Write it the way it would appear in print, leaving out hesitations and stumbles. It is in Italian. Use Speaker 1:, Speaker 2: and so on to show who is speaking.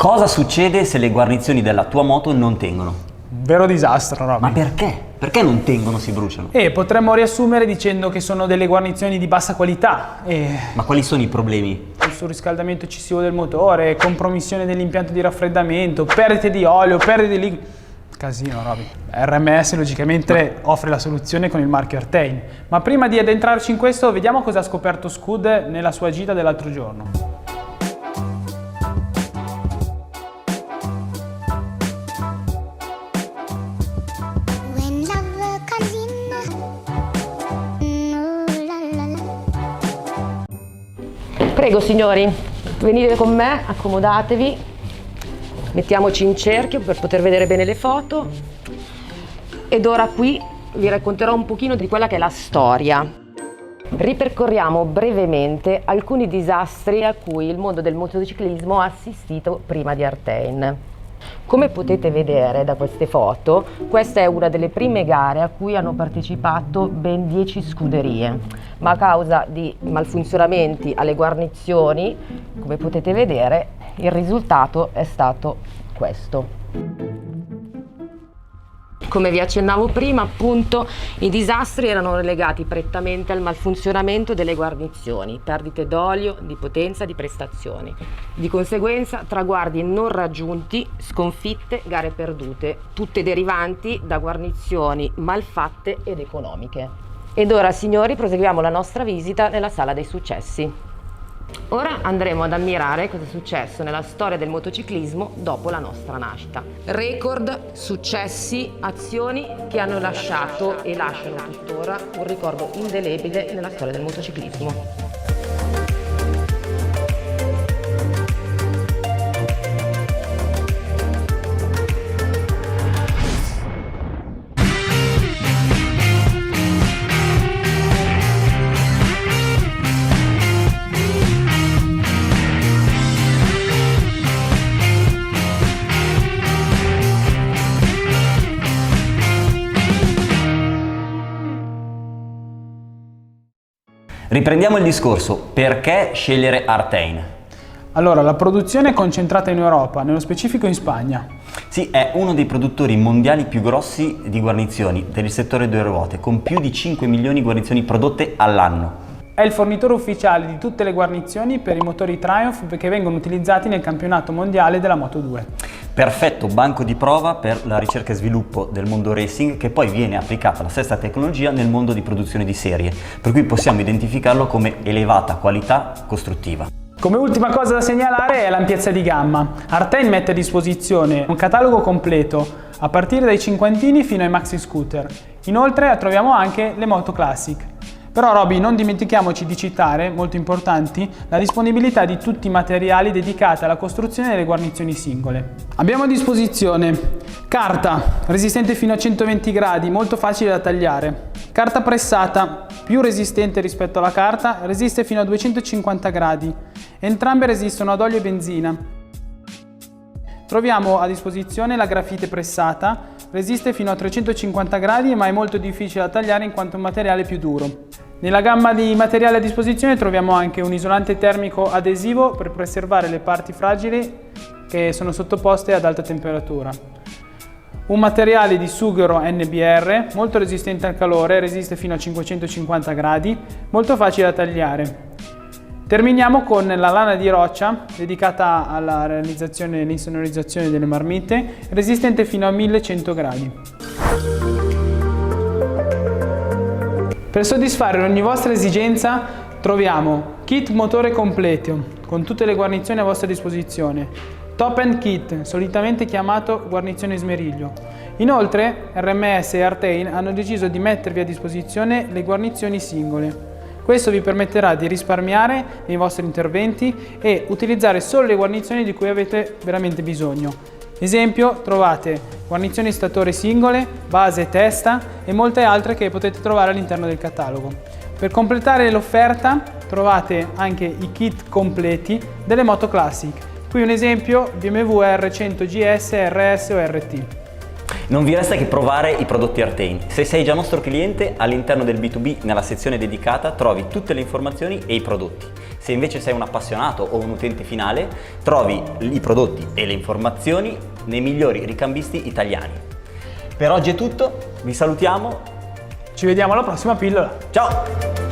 Speaker 1: Cosa succede se le guarnizioni della tua moto non tengono?
Speaker 2: Vero disastro, Robby.
Speaker 1: Ma perché? Perché non tengono, si bruciano?
Speaker 2: Potremmo riassumere dicendo che sono delle guarnizioni di bassa qualità
Speaker 1: Ma quali sono i problemi?
Speaker 2: il surriscaldamento eccessivo del motore, compromissione dell'impianto di raffreddamento, perdite di olio, perdite di liquido. Casino, Robby. RMS logicamente offre la soluzione con il marchio Artane. Ma prima di addentrarci in questo, vediamo cosa ha scoperto Scud nella sua gita dell'altro giorno.
Speaker 3: Prego signori, venite con me, accomodatevi, mettiamoci in cerchio per poter vedere bene le foto ed ora qui vi racconterò un pochino di quella che è la storia. Ripercorriamo brevemente alcuni disastri a cui il mondo del motociclismo ha assistito prima di Artane. Come potete vedere da queste foto, questa è una delle prime gare a cui hanno partecipato ben 10 scuderie, ma a causa di malfunzionamenti alle guarnizioni, come potete vedere, il risultato è stato questo. Come vi accennavo prima, appunto, i disastri erano legati prettamente al malfunzionamento delle guarnizioni, perdite d'olio, di potenza, di prestazioni. Di conseguenza, traguardi non raggiunti, sconfitte, gare perdute, tutte derivanti da guarnizioni malfatte ed economiche. Ed ora, signori, proseguiamo la nostra visita nella sala dei successi. Ora andremo ad ammirare cosa è successo nella storia del motociclismo dopo la nostra nascita. Record, successi, azioni che hanno lasciato e lasciano tuttora un ricordo indelebile nella storia del motociclismo.
Speaker 1: Riprendiamo il discorso, perché scegliere Artane?
Speaker 2: Allora, la produzione è concentrata in Europa, nello specifico in Spagna.
Speaker 1: Sì, è uno dei produttori mondiali più grossi di guarnizioni del settore due ruote, con più di 5 milioni di guarnizioni prodotte all'anno.
Speaker 2: È il fornitore ufficiale di tutte le guarnizioni per i motori Triumph che vengono utilizzati nel campionato mondiale della Moto2.
Speaker 1: Perfetto banco di prova per la ricerca e sviluppo del mondo racing, che poi viene applicata la stessa tecnologia nel mondo di produzione di serie, per cui possiamo identificarlo come elevata qualità costruttiva.
Speaker 2: Come ultima cosa da segnalare è l'ampiezza di gamma. Artane mette a disposizione un catalogo completo a partire dai cinquantini fino ai maxi scooter. Inoltre troviamo anche le moto classic. Però Robby, non dimentichiamoci di citare, molto importanti, la disponibilità di tutti i materiali dedicati alla costruzione delle guarnizioni singole. Abbiamo a disposizione carta, resistente fino a 120 gradi, molto facile da tagliare. Carta pressata, più resistente rispetto alla carta, resiste fino a 250 gradi. Entrambe resistono ad olio e benzina. Troviamo a disposizione la grafite pressata, resiste fino a 350 gradi ma è molto difficile da tagliare in quanto è un materiale più duro. Nella gamma di materiali a disposizione troviamo anche un isolante termico adesivo per preservare le parti fragili che sono sottoposte ad alta temperatura. Un materiale di sughero NBR molto resistente al calore, resiste fino a 550 gradi, molto facile da tagliare. Terminiamo con la lana di roccia dedicata alla realizzazione e all'insonorizzazione delle marmite, resistente fino a 1100 gradi. Per soddisfare ogni vostra esigenza troviamo kit motore completo con tutte le guarnizioni a vostra disposizione, top end kit, solitamente chiamato guarnizione smeriglio. Inoltre RMS e Artane hanno deciso di mettervi a disposizione le guarnizioni singole. Questo vi permetterà di risparmiare nei vostri interventi e utilizzare solo le guarnizioni di cui avete veramente bisogno. Esempio, trovate guarnizioni statore singole, base e testa e molte altre che potete trovare all'interno del catalogo. Per completare l'offerta trovate anche i kit completi delle moto classic. Qui un esempio BMW R100 GS, RS o RT.
Speaker 1: Non vi resta che provare i prodotti Artane. Se sei già nostro cliente, all'interno del B2B, nella sezione dedicata, trovi tutte le informazioni e i prodotti. Se invece sei un appassionato o un utente finale, trovi i prodotti e le informazioni nei migliori ricambisti italiani. Per oggi è tutto, vi salutiamo.
Speaker 2: Ci vediamo alla prossima pillola.
Speaker 1: Ciao!